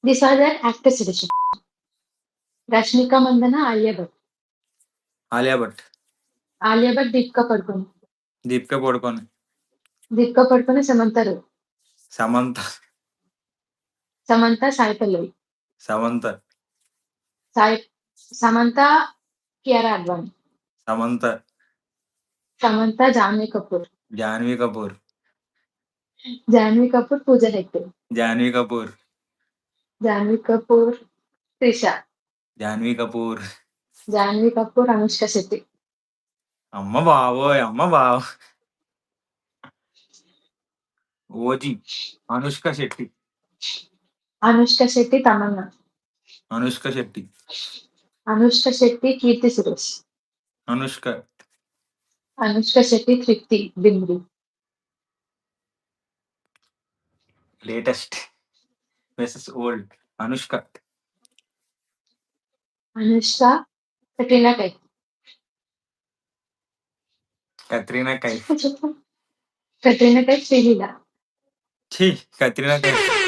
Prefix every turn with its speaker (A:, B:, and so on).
A: These are the actor selection. Rashmika Mandana, Alia Bhatt.
B: Alia Bhatt,
A: Alia Bhatt, Deepika Padukone.
B: Deepika పడుకొని,
A: Deepika Padukone, Samantha Roy.
B: Samantha,
A: Samantha, Sai Pallavi.
B: Samantha,
A: Samantha, Kiara Advani.
B: Samantha,
A: Samantha, Janhvi Kapoor.
B: Janhvi Kapoor,
A: Janhvi Kapoor, Pooja Hegde.
B: Janhvi Kapoor,
A: Janhvi Kapoor, Trisha.
B: Janhvi Kapoor.
A: Janhvi Kapoor, Anushka Shetty.
B: అమ్మ బాబోయ్, అమ్మ బాబో, OG Anushka Shetty,
A: Anushka Shetty, Tamanna.
B: Anushka Shetty,
A: Anushka Shetty, Kirti Suresh.
B: Anushka,
A: Anushka Shetty, Tripti Dimri.
B: Latest వెసెస్ old. Anushka,
A: Anushka, Katrina Kaif.
B: Katrina Kaif.
A: Katrina Kaif, Srihila.
B: ఛీ, కత్రీనా కైఫ్.